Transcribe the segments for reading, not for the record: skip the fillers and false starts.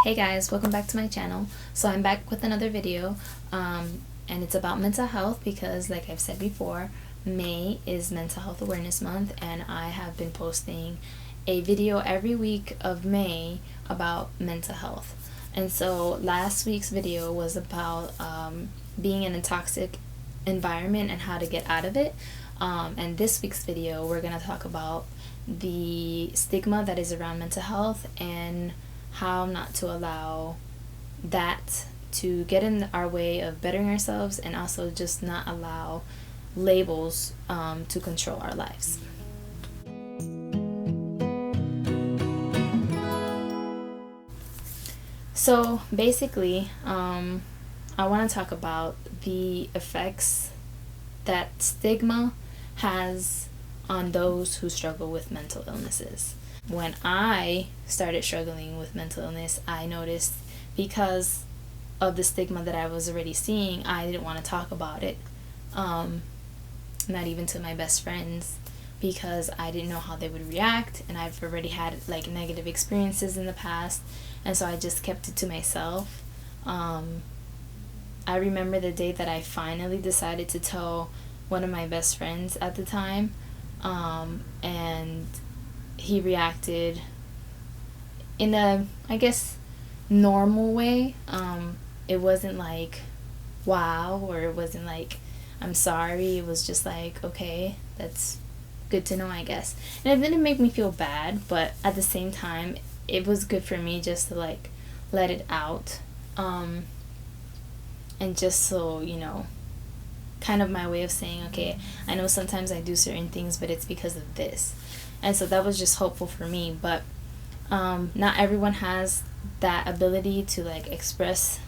Hey guys, welcome back to my channel. So I'm back with another video and it's about mental health because, like I've said before, May is Mental Health Awareness Month, and I have been posting a video every week of May about mental health. And so last week's video was about being in a toxic environment and how to get out of it, and this week's video we're going to talk about the stigma that is around mental health and how not to allow that to get in our way of bettering ourselves, and also just not allow labels to control our lives. So basically, I want to talk about the effects that stigma has on those who struggle with mental illnesses. When I started struggling with mental illness, I noticed, because of the stigma that I was already seeing, I didn't want to talk about it, not even to my best friends, because I didn't know how they would react, and I've already had like negative experiences in the past, and so I just kept it to myself. I remember the day that I finally decided to tell one of my best friends at the time, and he reacted in a, I guess, normal way. It wasn't like, wow, or it wasn't like, I'm sorry. It was just like, okay, that's good to know, I guess. And it didn't make me feel bad, but at the same time, it was good for me just to like let it out. And just so, you know, kind of my way of saying, okay, I know sometimes I do certain things, but it's because of this. And so that was just hopeful for me. But not everyone has that ability to like express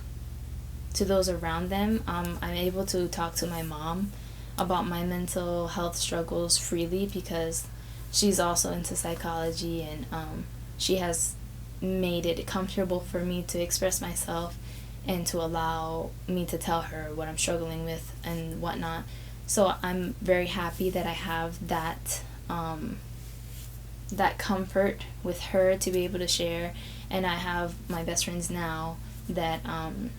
to those around them. I'm able to talk to my mom about my mental health struggles freely because she's also into psychology, and she has made it comfortable for me to express myself and to allow me to tell her what I'm struggling with and whatnot. So I'm very happy that I have that that comfort with her to be able to share, and I have my best friends now that I'm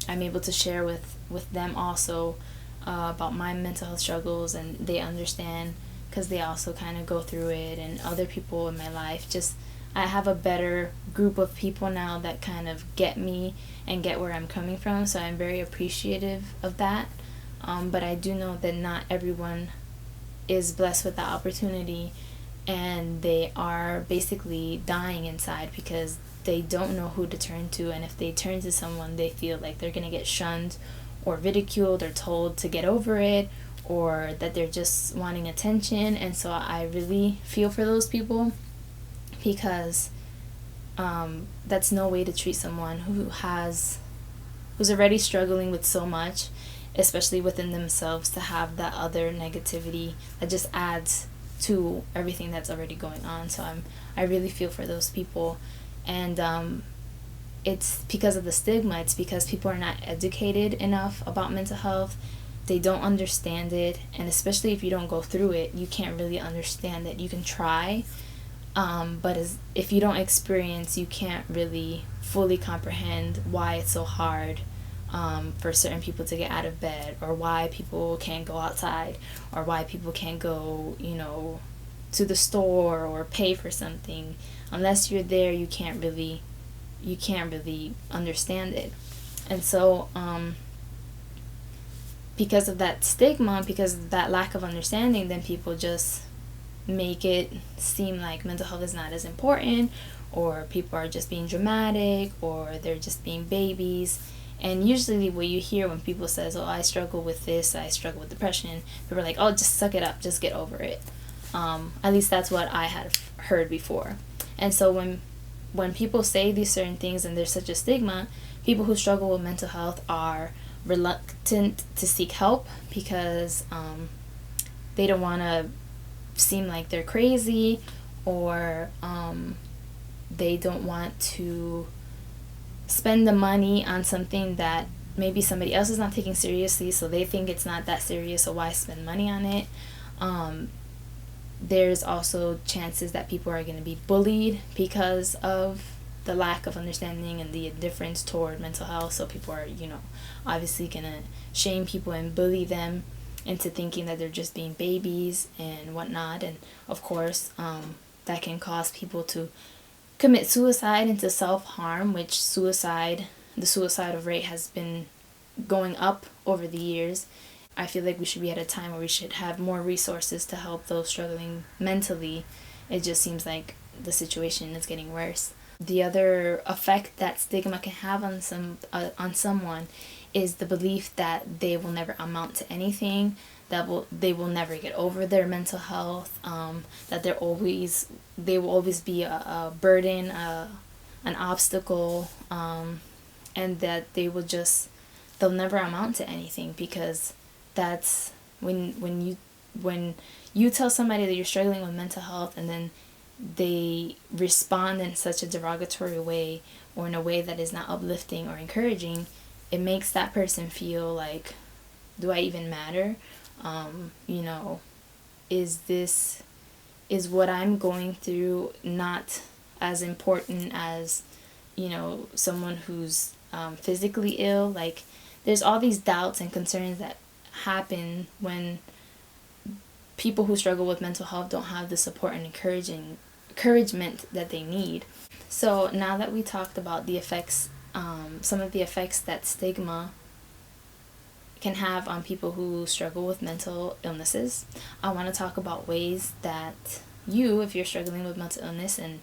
able to share with them also about my mental health struggles, and they understand because they also kind of go through it, and other people in my life. Just, I have a better group of people now that kind of get me and get where I'm coming from, so I'm very appreciative of that. But I do know that not everyone is blessed with that opportunity, and they are basically dying inside because they don't know who to turn to, and if they turn to someone, they feel like they're going to get shunned or ridiculed or told to get over it, or that they're just wanting attention. And so I really feel for those people, because that's no way to treat someone who's already struggling with so much, especially within themselves, to have that other negativity that just adds to everything that's already going on. So I really feel for those people. And it's because of the stigma. It's because people are not educated enough about mental health. They don't understand it, and especially if you don't go through it, you can't really understand it. You can try, but if you don't experience, you can't really fully comprehend why it's so hard for certain people to get out of bed, or why people can't go outside, or why people can't go, you know, to the store or pay for something. Unless you're there, you can't really understand it. And so because of that stigma, because of that lack of understanding, then people just make it seem like mental health is not as important, or people are just being dramatic, or they're just being babies. And usually what you hear when people says, oh, I struggle with this, I struggle with depression, people are like, oh, just suck it up, just get over it. At least that's what I had heard before. And so when people say these certain things and there's such a stigma, people who struggle with mental health are reluctant to seek help because they don't want to seem like they're crazy, or they don't want to spend the money on something that maybe somebody else is not taking seriously, so they think it's not that serious, so why spend money on it? There's also chances that people are going to be bullied because of the lack of understanding and the indifference toward mental health. So people are, obviously gonna shame people and bully them into thinking that they're just being babies and whatnot. And of course, that can cause people to commit suicide into self-harm, which the suicide rate has been going up over the years. I feel like we should be at a time where we should have more resources to help those struggling mentally. It just seems like the situation is getting worse. The other effect that stigma can have on someone is the belief that they will never amount to anything, that they will never get over their mental health, that they will always be a burden, an obstacle, and that they'll never amount to anything, because that's when you tell somebody that you're struggling with mental health and then they respond in such a derogatory way or in a way that is not uplifting or encouraging, it makes that person feel like, do I even matter? Is what I'm going through not as important as, someone who's physically ill? Like, there's all these doubts and concerns that happen when people who struggle with mental health don't have the support and encouragement that they need. So now that we talked about the effects, some of the effects that stigma can have on people who struggle with mental illnesses, I want to talk about ways that if you're struggling with mental illness and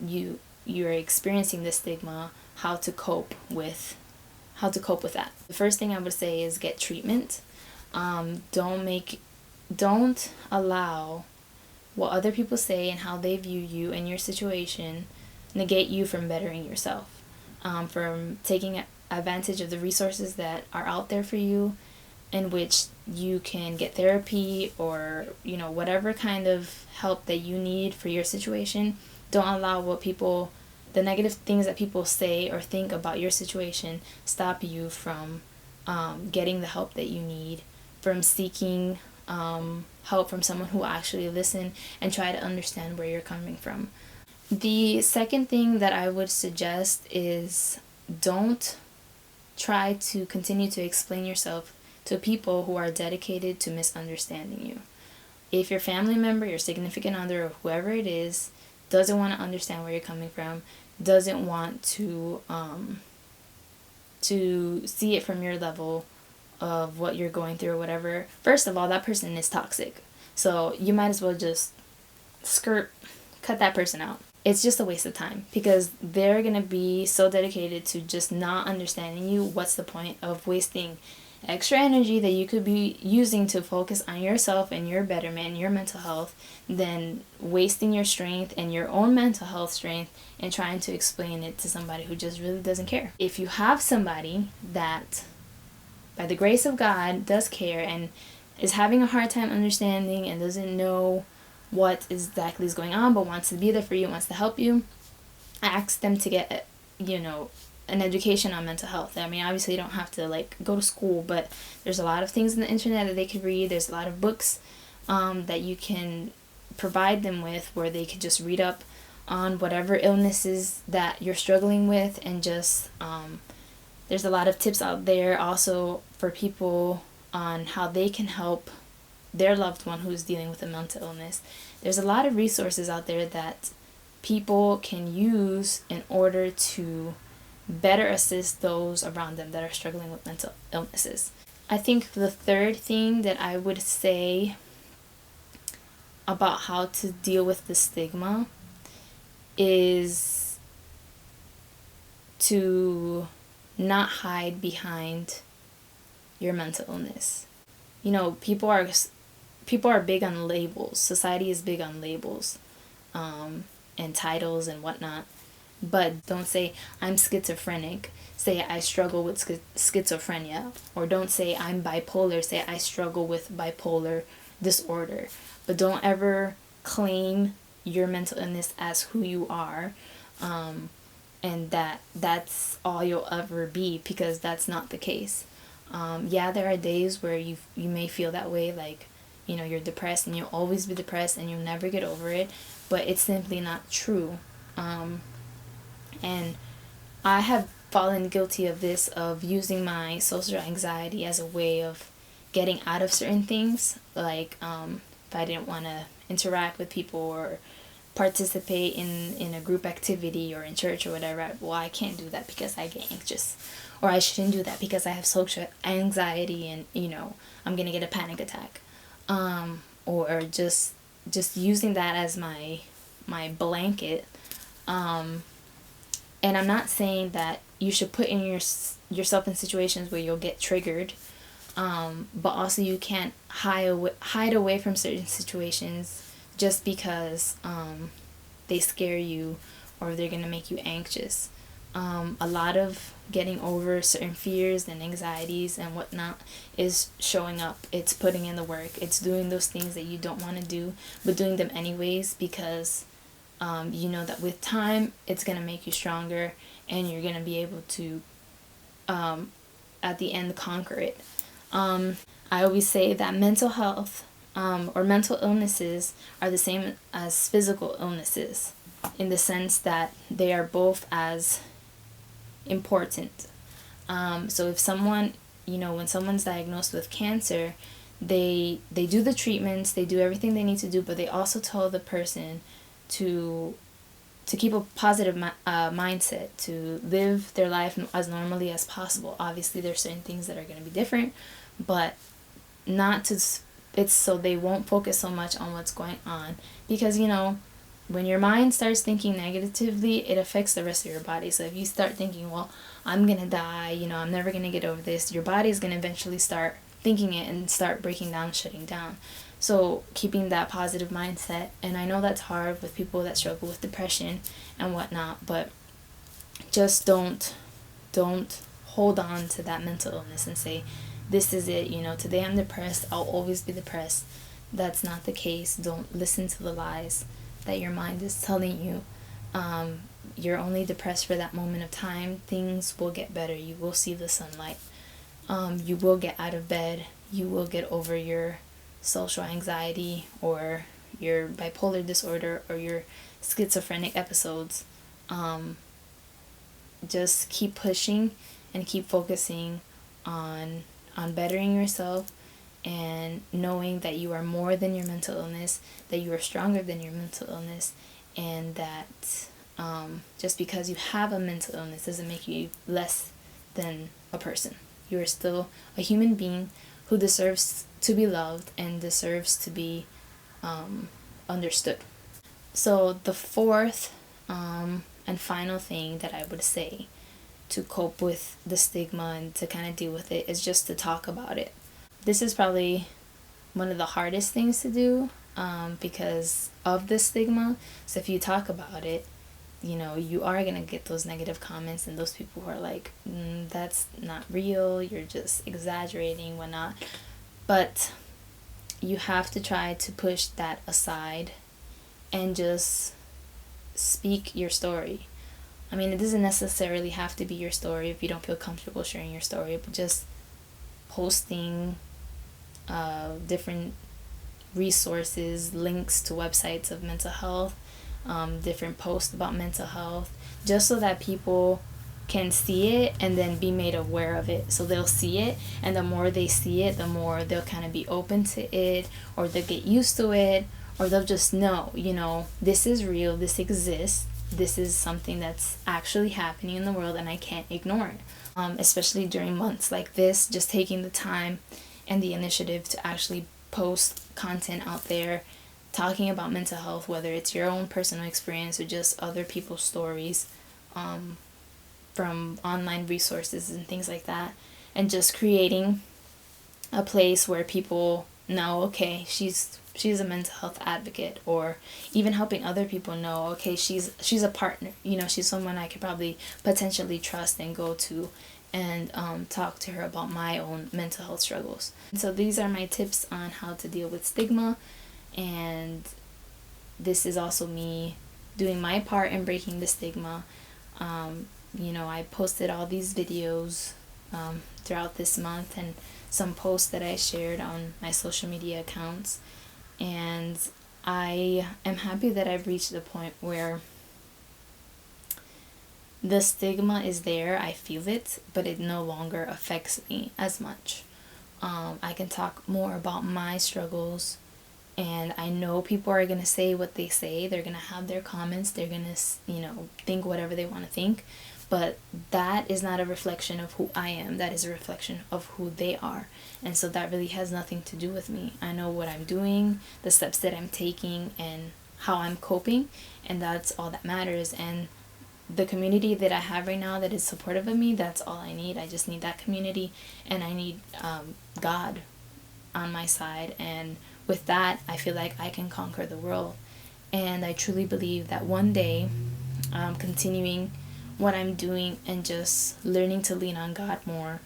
you're experiencing this stigma, how to cope with that. The first thing I would say is get treatment. Don't allow what other people say and how they view you and your situation negate you from bettering yourself, from taking advantage of the resources that are out there for you, in which you can get therapy or whatever kind of help that you need for your situation. Don't allow the negative things that people say or think about your situation stop you from getting the help that you need, from seeking help from someone who will actually listen and try to understand where you're coming from. The second thing that I would suggest is don't try to continue to explain yourself to people who are dedicated to misunderstanding you. If your family member, your significant other, or whoever it is, doesn't want to understand where you're coming from, doesn't want to see it from your level of what you're going through or whatever, first of all, that person is toxic. So you might as well just cut that person out. It's just a waste of time, because they're going to be so dedicated to just not understanding you. What's the point of wasting extra energy that you could be using to focus on yourself and your betterment and your mental health, than wasting your strength and your own mental health strength and trying to explain it to somebody who just really doesn't care? If you have somebody that, by the grace of God, does care and is having a hard time understanding and doesn't know what exactly is going on, but wants to be there for you, wants to help you, ask them to get, an education on mental health. I mean, obviously you don't have to go to school, but there's a lot of things on the internet that they could read. There's a lot of books that you can provide them with, where they could just read up on whatever illnesses that you're struggling with, and just there's a lot of tips out there also for people on how they can help their loved one who's dealing with a mental illness. There's a lot of resources out there that people can use in order to better assist those around them that are struggling with mental illnesses. I think the third thing that I would say about how to deal with the stigma is to not hide behind your mental illness. People are big on labels. Society is big on labels, and titles and whatnot. But don't say, I'm schizophrenic. Say, I struggle with schizophrenia. Or don't say, I'm bipolar. Say, I struggle with bipolar disorder. But don't ever claim your mental illness as who you are, and that's all you'll ever be, because that's not the case. There are days where you may feel that way, like, you're depressed and you'll always be depressed and you'll never get over it, but it's simply not true. And I have fallen guilty of this, of using my social anxiety as a way of getting out of certain things. Like, if I didn't want to interact with people or participate in a group activity or in church or whatever, well, I can't do that because I get anxious. Or I shouldn't do that because I have social anxiety and, I'm going to get a panic attack. Or just using that as my blanket. And I'm not saying that you should put in yourself in situations where you'll get triggered, but also you can't hide away from certain situations just because they scare you or they're going to make you anxious. A lot of getting over certain fears and anxieties and whatnot is showing up. It's putting in the work. It's doing those things that you don't want to do, but doing them anyways because you know that with time it's going to make you stronger and you're going to be able to at the end conquer it. I always say that mental health or mental illnesses are the same as physical illnesses, in the sense that they are both as important. So if someone, when someone's diagnosed with cancer, they do the treatments, they do everything they need to do, but they also tell the person to keep a positive mindset, to live their life as normally as possible. Obviously, there's certain things that are going to be different, but not to. It's so they won't focus so much on what's going on, because when your mind starts thinking negatively, it affects the rest of your body. So if you start thinking, well, I'm gonna die, I'm never gonna get over this, your body's gonna eventually start thinking it and start breaking down, shutting down. So keeping that positive mindset, and I know that's hard with people that struggle with depression and whatnot, but just don't hold on to that mental illness and say, this is it, today I'm depressed, I'll always be depressed. That's not the case. Don't listen to the lies that your mind is telling you. You're only depressed for that moment of time. Things will get better. You will see the sunlight. You will get out of bed. You will get over your social anxiety or your bipolar disorder or your schizophrenic episodes. Just keep pushing and keep focusing on bettering yourself, and knowing that you are more than your mental illness, that you are stronger than your mental illness, and that just because you have a mental illness doesn't make you less than a person. You are still a human being who deserves to be loved and deserves to be understood. So the fourth and final thing that I would say to cope with the stigma and to kind of deal with it is just to talk about it. This is probably one of the hardest things to do because of the stigma. So if you talk about it, you are going to get those negative comments and those people who are like, that's not real, you're just exaggerating, whatnot. But you have to try to push that aside and just speak your story. I mean, it doesn't necessarily have to be your story if you don't feel comfortable sharing your story, but just posting different resources, links to websites of mental health, different posts about mental health, just so that people can see it and then be made aware of it. So they'll see it, and the more they see it, the more they'll kind of be open to it, or they'll get used to it, or they'll just know, this is real, this exists, this is something that's actually happening in the world and I can't ignore it. Especially during months like this, just taking the time and the initiative to actually post content out there talking about mental health, whether it's your own personal experience or just other people's stories from online resources and things like that, and just creating a place where people know, okay, she's a mental health advocate, or even helping other people know, okay, she's a partner, she's someone I could probably potentially trust and go to and talk to her about my own mental health struggles. So these are my tips on how to deal with stigma, and this is also me doing my part in breaking the stigma. I posted all these videos throughout this month and some posts that I shared on my social media accounts, and I am happy that I've reached the point where the stigma is there, I feel it, but it no longer affects me as much. I can talk more about my struggles, and I know people are going to say what they say. They're going to have their comments. They're going to, think whatever they want to think. But that is not a reflection of who I am. That is a reflection of who they are. And so that really has nothing to do with me. I know what I'm doing, the steps that I'm taking, and how I'm coping. And that's all that matters. And the community that I have right now that is supportive of me, that's all I need. I just need that community, and I need God on my side. And with that, I feel like I can conquer the world. And I truly believe that one day, continuing what I'm doing and just learning to lean on God more,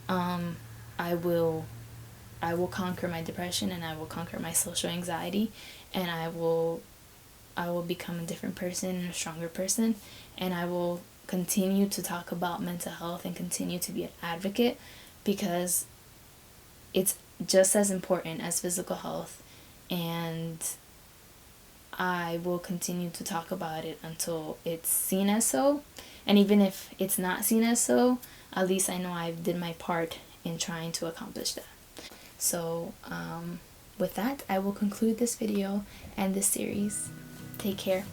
I will conquer my depression, and I will conquer my social anxiety, and I will become a different person and a stronger person, and I will continue to talk about mental health and continue to be an advocate, because it's just as important as physical health, and I will continue to talk about it until it's seen as so. And even if it's not seen as so, at least I know I did my part in trying to accomplish that. So with that, I will conclude this video and this series. Take care.